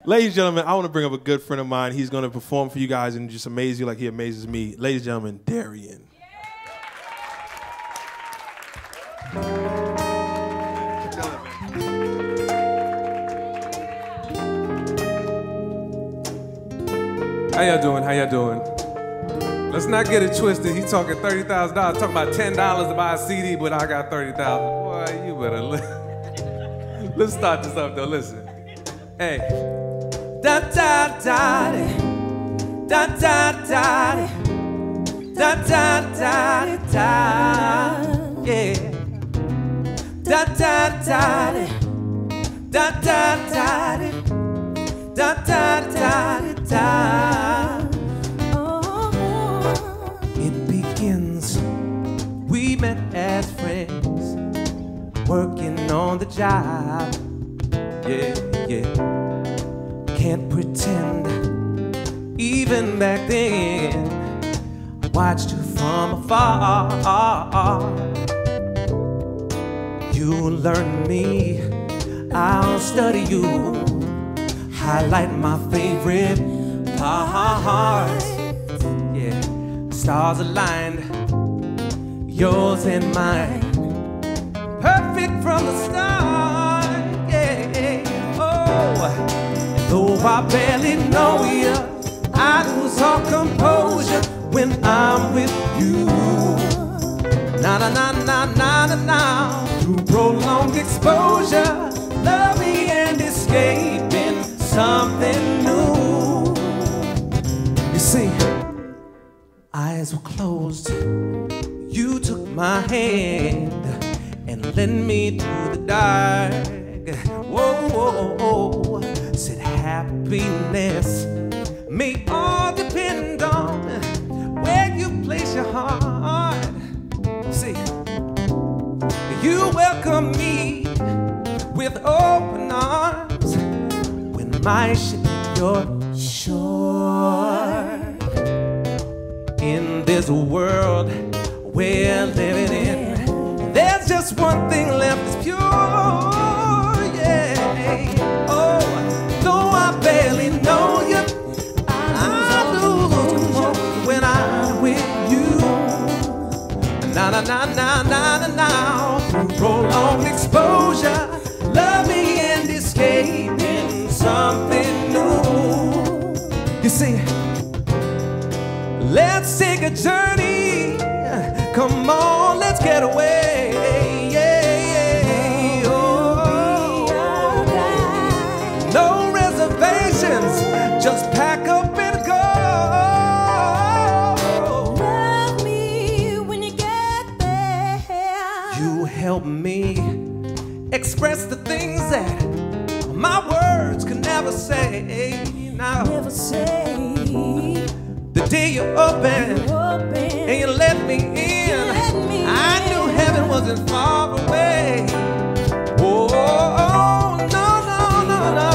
Ladies and gentlemen, I want to bring up a good friend of mine. He's going to perform for you guys and just amaze you like he amazes me. Ladies and gentlemen, Darien. How y'all doing? How y'all doing? Let's not get it twisted. He's talking $30,000. Talking about $10 to buy a CD, but I got $30,000. Boy, you better let's start this up though. Listen. Hey. Da da da da da da da da da da yeah. Da da da da da da da da da. It begins. We met as friends, working on the job. Yeah, yeah. Can't pretend. Even back then, I watched you from afar. You learn me, I'll study you. Highlight my favorite parts. Yeah, stars aligned, yours and mine. Perfect from the start. Yeah, oh, and though I barely know you, I lose all composure when I'm with you. Na na na na na na na. Through prolonged exposure, loving and escaping something new. You see, eyes were closed. You took my hand and led me through the dark. Whoa, whoa, whoa. Said happiness may all depend on where you place your heart. See, you welcome me with open arms when my ship hit your shore. In this world we're living in, there's just one thing left, it's pure, yeah. Oh, though I barely know you, I lose when I'm with you. Na na na na na na na. Through prolonged exposure, loving and escaping something new. You see, let's take a journey. Come on, let's get away. Yeah, oh, no reservations, just pack up and go. Love me when you get there. You help me express the things that my words could never say. Now, Never say. the day you opened and you let me in, I knew heaven wasn't far away. Oh, no, no, no, no.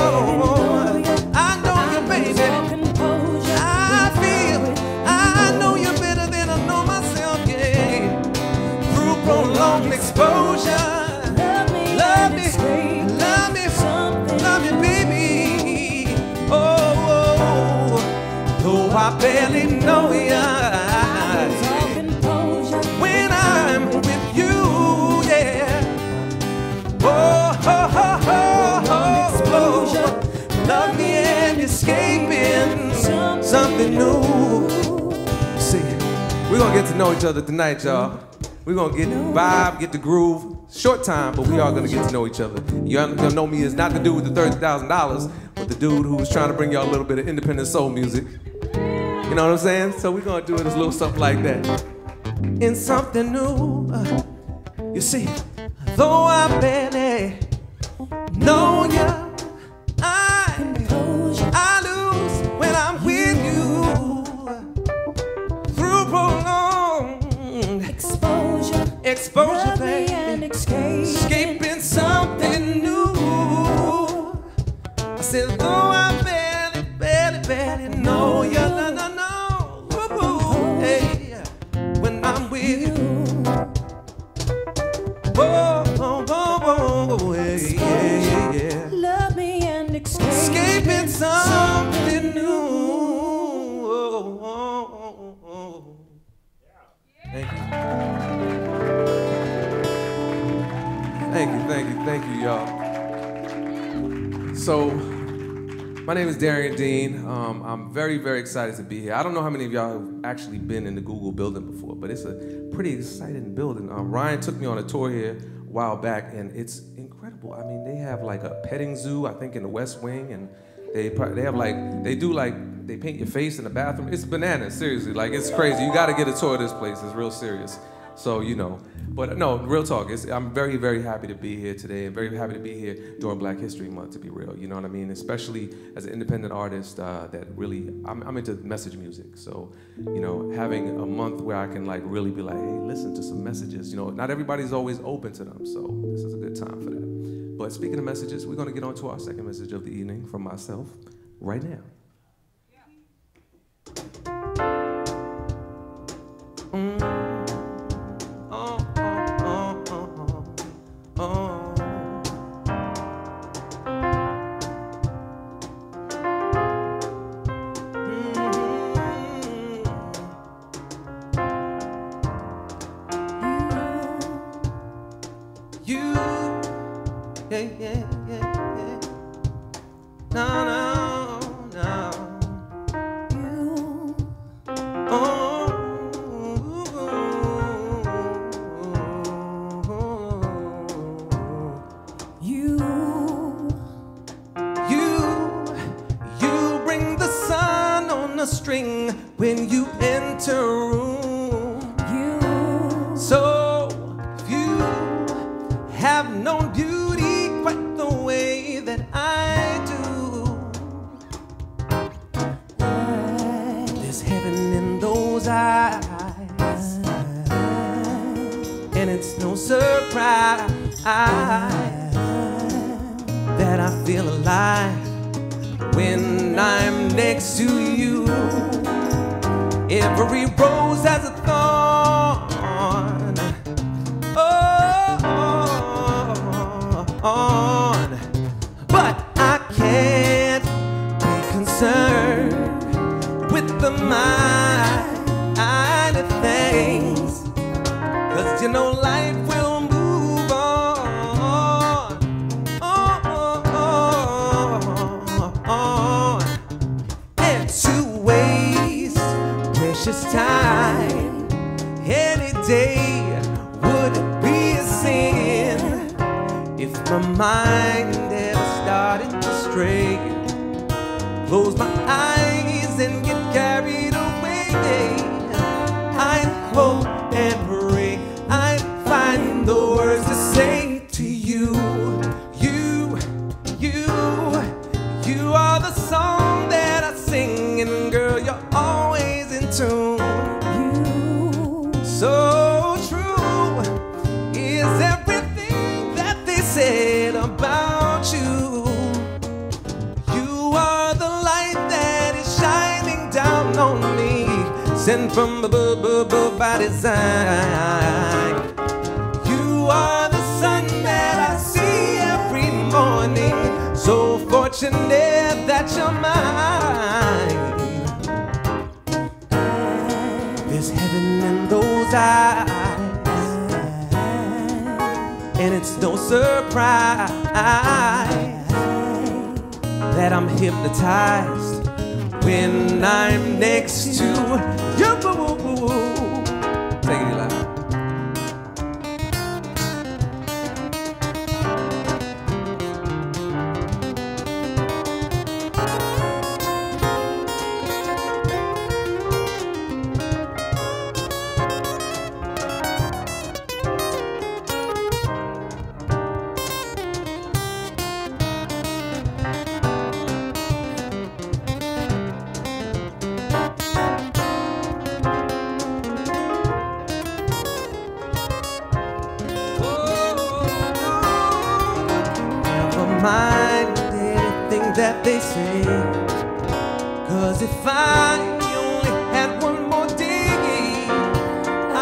I know you, baby. I feel, I know you better than I know myself, yeah. Through prolonged exposure, love me, love me, love me, baby. Oh, though I barely know you, when I'm with you, yeah. Oh, love me and escaping something new. See, we're gonna get to know each other tonight, y'all. We're gonna get the vibe, get the groove. Short time, but we are gonna get to know each other. You're gonna know me as not the dude with the $30,000, but the dude who's trying to bring y'all a little bit of independent soul music. You know what I'm saying? So we're gonna do it as a little something like that. In something new, you see, though I barely know ya, I lose when I'm with you. Through prolonged exposure, baby, escaping something new. I said, though I barely know ya, no, hey, when I'm with you. Oh, yeah. Love me and escaping something new. Thank you. Thank you, y'all. So, my name is Darien Dean. I'm very, very excited to be here. I don't know how many of y'all have actually been in the Google building before, but it's a pretty exciting building. Ryan took me on a tour here a while back, and it's incredible. I mean, they have like a petting zoo, I think, in the West Wing, and they have like, they paint your face in the bathroom. It's bananas, seriously. Like, it's crazy. You got to get a tour of this place. It's real serious. So, you know. But no, real talk. I'm very, very happy to be here today, and very happy to be here during Black History Month, to be real. You know what I mean? Especially as an independent artist that really, I'm into message music. So, you know, having a month where I can like really be like, hey, listen to some messages. You know, not everybody's always open to them. So this is a good time for that. But speaking of messages, we're going to get on to our second message of the evening from myself right now. When you enter a room, so few have known beauty quite the way that I do. There's heaven in those eyes, and it's no surprise that I feel alive when I'm next to you. Every rose has a thorn, but I can't be concerned with the minor things, 'cause you know life will move on, and to waste precious time any day would be a sin if my mind ever started to stray. Close my eyes and get carried away. I'd hope and pray I'd find the words to say to you. You are the song that I sing, and girl, you're always in tune. So true is everything that they said about you. You are the light that is shining down on me, sent from above by design. You are the sun that I see every morning, so fortunate that you're mine. There's heaven in those eyes, and it's no surprise that I'm hypnotized when I'm next to you. Take it, Eli. Mind anything that they say, 'cause if I only had one more day,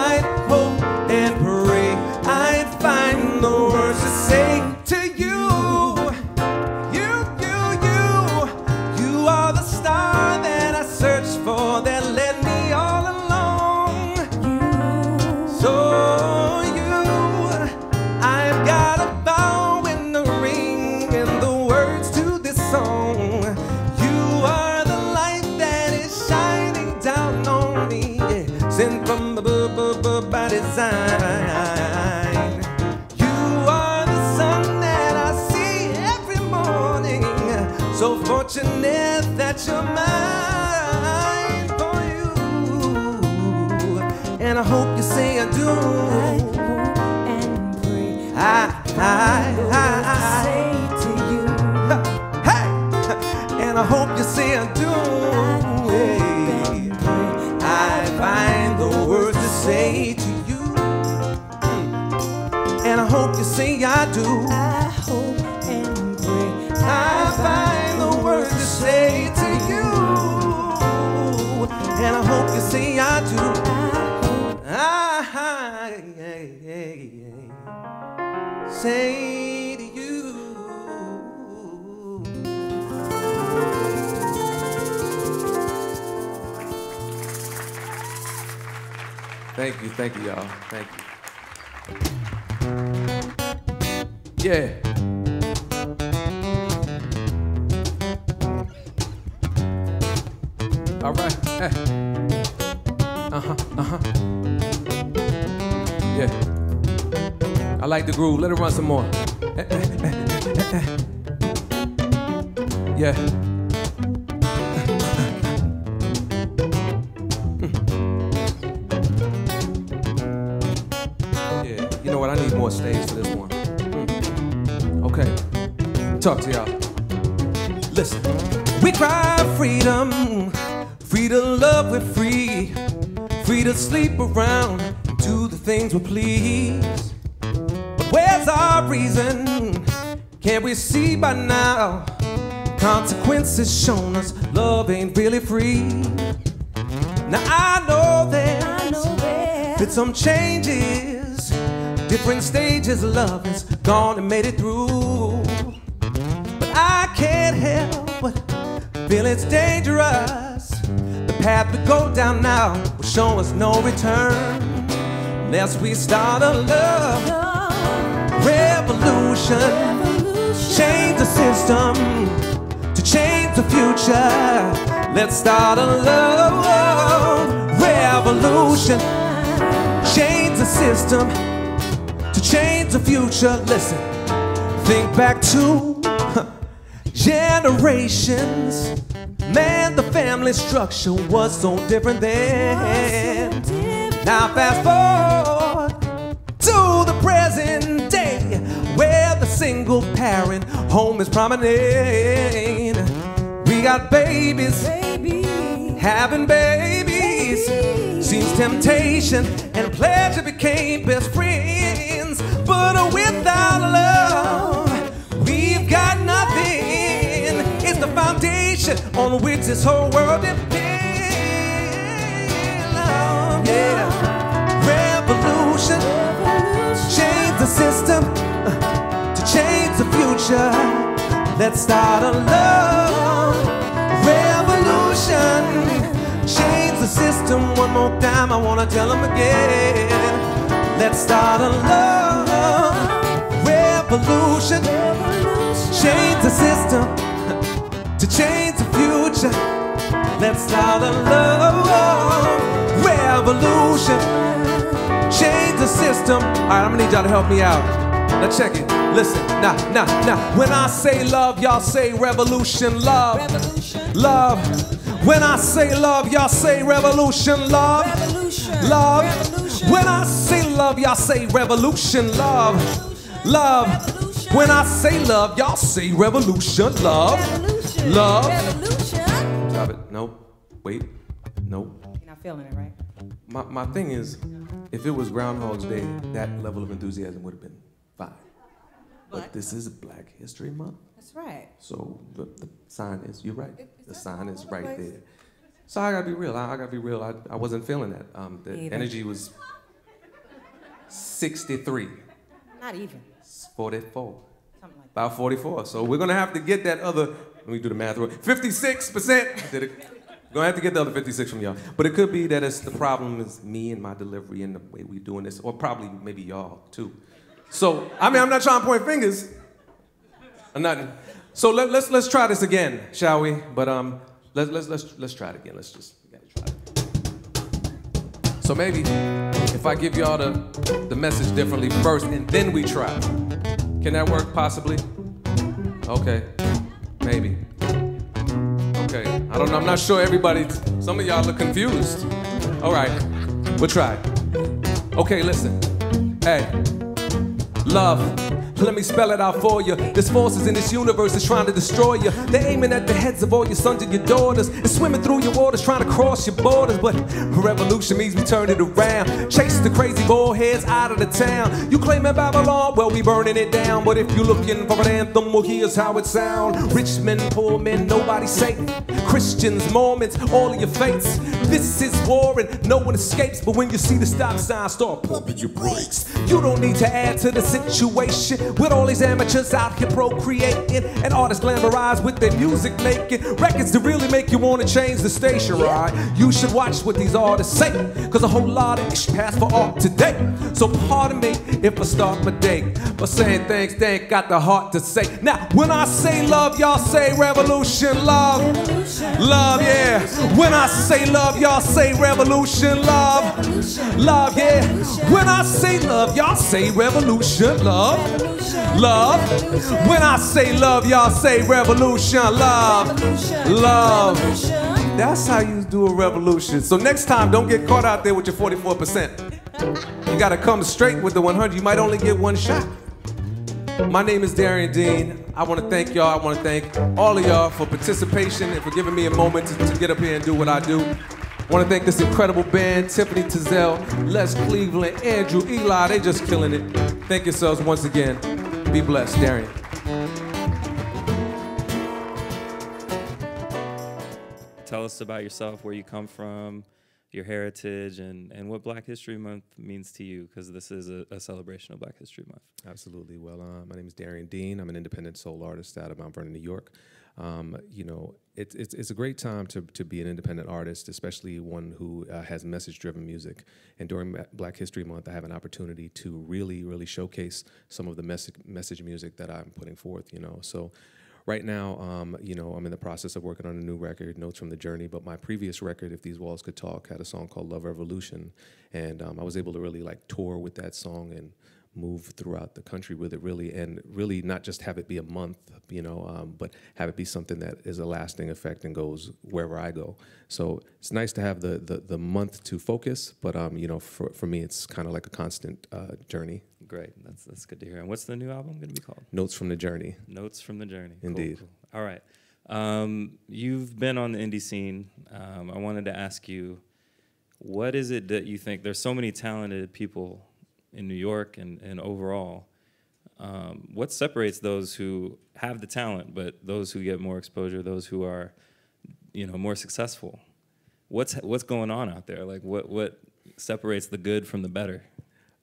I'd hope and pray I'd find the words to say to you. You So fortunate that you're mine for you. And I hope you say I do. I say to you. Hey! And I hope you say I do. I find the words to say to you. And I hope you say I do. I hope and pray. I find the words to say to you. And I hope you say I do. Say to you. Thank you, y'all. Thank you. Yeah. All right. Hey. Yeah. I like the groove. Let it run some more. Yeah. Yeah. You know what? I need more stage for this one. Okay. Talk to y'all. Listen. We cry freedom. Free to love, we're free. Free to sleep around and do the things we please. But where's our reason? Can't we see by now? Consequences shown us love ain't really free. Now I know there's been some changes. Different stages of love has gone and made it through. But I can't help but feel it's dangerous. The path we go down now will show us no return unless we start a love revolution. Change the system to change the future. Let's start a love revolution. Change the system to change the future. Listen, think back to generations. Man, the family structure was so different then. Now fast forward to the present day, where the single parent home is prominent. We got babies, having babies. Seems temptation and pleasure became best friends. But without love, we've got nothing. It's the foundation on which this whole world depends. Love, yeah. Revolution. Change the system to change the future. Let's start a love revolution. Change the system one more time. I wanna tell them again. Let's start a love revolution. Change the system to change the future. Let's start a love revolution. Change the system. All right, I'm gonna need y'all to help me out. Now check it. Listen, now. When I say love, y'all say revolution. Love, love. When I say love, y'all say revolution. Love, love. When I say love, y'all say revolution. Love, love. When I say love, y'all say revolution. Love, love. Stop it. No. Wait. No. You're not feeling it, right? My thing is, if it was Groundhog's Day, that level of enthusiasm would have been fine. But this is Black History Month. That's right. So the sign is, you're right. The sign is right there. So I gotta be real. I gotta be real. I wasn't feeling that. The energy was 63. Not even. 44. Something like that. About 44. So we're gonna have to get that other, let me do the math real. 56%. Did it? We're gonna have to get the other 56 from y'all. But it could be that it's the problem is me and my delivery and the way we doing this, or probably maybe y'all too. So I mean, I'm not trying to point fingers or nothing. So let's try this again, shall we? But let's try it again. We gotta try it. So maybe if I give y'all the message differently first and then we try. Can that work possibly? Okay, maybe. Okay, I don't know, I'm not sure everybody, some of y'all look confused. All right, we'll try. Okay, listen. Hey, love. Let me spell it out for you. There's forces in this universe that's trying to destroy you. They're aiming at the heads of all your sons and your daughters, and swimming through your waters trying to cross your borders. But revolution means we turn it around. Chase the crazy bald heads out of the town. You claiming Babylon? Well, we burning it down. But if you're looking for an anthem, well, here's how it sound. Rich men, poor men, nobody safe. Christians, Mormons, all of your fates. This is war and no one escapes. But when you see the stop sign, start pumping your brakes. You don't need to add to the situation. With all these amateurs out here procreating, and artists glamorized with their music making, records that really make you want to change the station, right? You should watch what these artists say, cause a whole lot of ish pass for art today. So pardon me if I start my day by saying things they ain't got the heart to say. Now, when I say love, y'all say revolution, love. Love, yeah. When I say love, y'all say revolution, love. Love, yeah. When I say love, y'all say revolution, love. Love. When I say love, y'all say revolution, love. Love. That's how you do a revolution. So next time, don't get caught out there with your 44%. You gotta come straight with the 100. You might only get one shot. My name is Darien Dean. I want to thank y'all. I want to thank all of y'all for participation and for giving me a moment to get up here and do what I do. I want to thank this incredible band, Tiffany T'zelle, Les Cleveland, Andrew, Eli. They just killing it. Thank yourselves once again. Be blessed, Darien. Tell us about yourself, where you come from, your heritage, and what Black History Month means to you, because this is a celebration of Black History Month. Absolutely. Well, my name is Darien Dean. I'm an independent soul artist out of Mount Vernon, New York. You know, it's a great time to be an independent artist, especially one who has message-driven music. And during Black History Month, I have an opportunity to really showcase some of the message music that I'm putting forth, you know. So right now, you know, I'm in the process of working on a new record, Notes from the Journey, but my previous record, If These Walls Could Talk, had a song called Love Revolution, and I was able to really like tour with that song and move throughout the country with it, really, and really not just have it be a month, you know, but have it be something that is a lasting effect and goes wherever I go. So it's nice to have the month to focus, but you know, for me, it's kind of like a constant journey. Great, that's good to hear. And what's the new album going to be called? Notes from the Journey. Notes from the Journey. Indeed. Cool. All right. You've been on the indie scene. I wanted to ask you, what is it that you think, there's so many talented people in New York and overall, what separates those who have the talent, but those who get more exposure, those who are, you know, more successful? What's going on out there? Like, what separates the good from the better?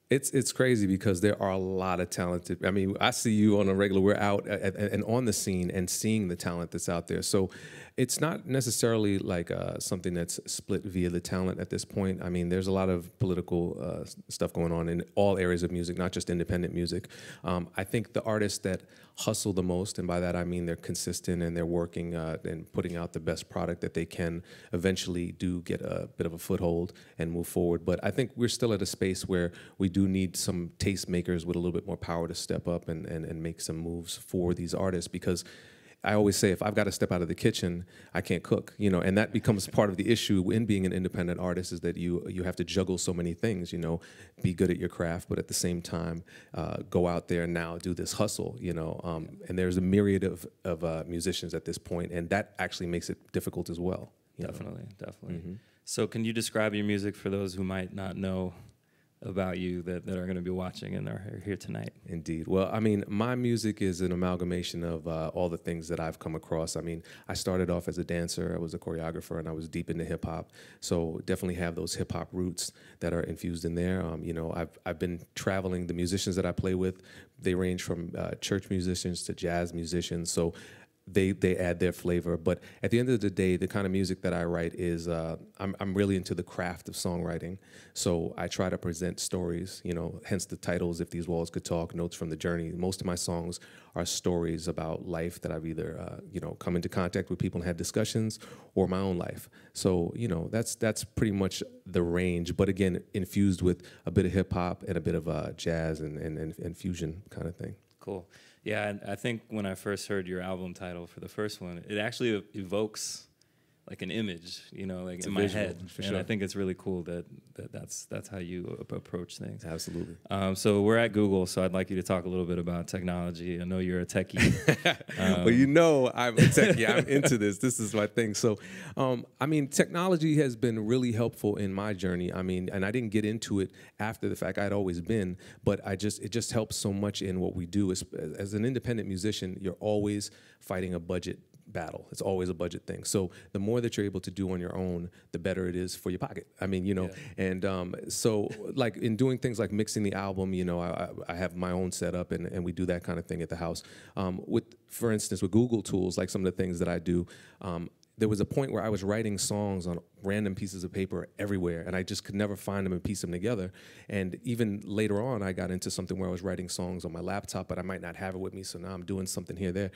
It's crazy because there are a lot of talented. I mean, I see you on a regular. We're out and on the scene and seeing the talent that's out there. So it's not necessarily like something that's split via the talent at this point. I mean, there's a lot of political stuff going on in all areas of music, not just independent music. I think the artists that hustle the most, and by that I mean they're consistent and they're working and putting out the best product that they can, eventually do get a bit of a foothold and move forward. But I think we're still at a space where we do need some tastemakers with a little bit more power to step up and make some moves for these artists, because I always say, if I've got to step out of the kitchen, I can't cook, you know, and that becomes part of the issue in being an independent artist, is that you have to juggle so many things, you know, be good at your craft, but at the same time, go out there and now do this hustle, you know, and there's a myriad of musicians at this point, and that actually makes it difficult as well. Definitely. Mm-hmm. So can you describe your music for those who might not know about you that are going to be watching and are here tonight? Indeed. Well, I mean, my music is an amalgamation of all the things that I've come across. I mean, I started off as a dancer, I was a choreographer, and I was deep into hip hop. So definitely have those hip hop roots that are infused in there. You know, I've been traveling. The musicians that I play with, they range from church musicians to jazz musicians. So they add their flavor. But at the end of the day, the kind of music that I write is, I'm really into the craft of songwriting. So I try to present stories, you know, hence the titles, If These Walls Could Talk, Notes from the Journey. Most of my songs are stories about life that I've either, you know, come into contact with people and had discussions, or my own life. So, you know, that's pretty much the range. But again, infused with a bit of hip hop and a bit of jazz and fusion kind of thing. Cool. Yeah, and I think when I first heard your album title for the first one, it actually evokes like an image, you know, like It's in a my visual, head. for And sure. I think it's really cool that's how you approach things. Absolutely. So we're at Google, so I'd like you to talk a little bit about technology. I know you're a techie. Well, you know, I'm a techie. I'm into this. This is my thing. So, I mean, technology has been really helpful in my journey. I mean, and I didn't get into it after the fact. I'd always been, but it just helps so much in what we do. As an independent musician, you're always fighting a budget battle. It's always a budget thing. So the more that you're able to do on your own, the better it is for your pocket. I mean, you know, and so like in doing things like mixing the album, you know, I have my own setup and we do that kind of thing at the house. For instance, with Google tools, like some of the things that I do, there was a point where I was writing songs on random pieces of paper everywhere, and I just could never find them and piece them together. And even later on, I got into something where I was writing songs on my laptop, but I might not have it with me, so now I'm doing something here, there.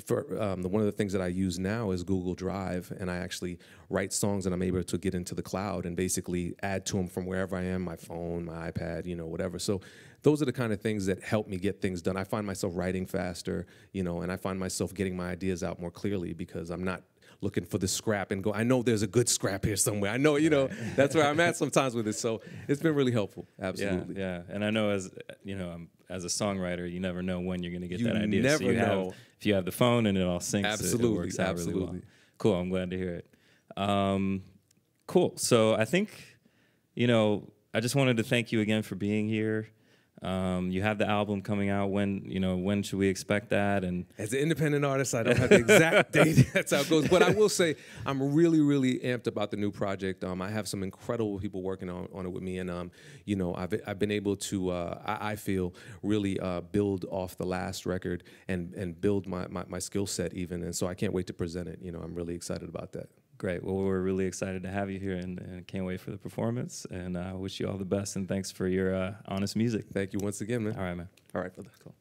One of the things that I use now is Google Drive, and I actually write songs and I'm able to get into the cloud and basically add to them from wherever I am, my phone, my iPad, you know, whatever. So those are the kind of things that help me get things done. I find myself writing faster, you know, and I find myself getting my ideas out more clearly because I'm not looking for the scrap and go, I know there's a good scrap here somewhere. I know, you know, that's where I'm at sometimes with it. So it's been really helpful. Absolutely. Yeah. And I know as, you know, as a songwriter, you never know when you're going to get You that idea. never so know. If you have the phone and it all syncs, Absolutely, it works out really well. absolutely. Cool. I'm glad to hear it. Cool. So I think, you know, I just wanted to thank you again for being here. You have the album coming out. When should we expect that? And as an independent artist, I don't have the exact date. That's how it goes. But I will say I'm really, really amped about the new project. I have some incredible people working on it with me, and you know, I've been able to I feel really build off the last record and build my skill set even. And so I can't wait to present it. You know, I'm really excited about that. great. Well, we're really excited to have you here and can't wait for the performance. And I wish you all the best and thanks for your honest music. Thank you once again, man. All right, man. All right, brother. Cool.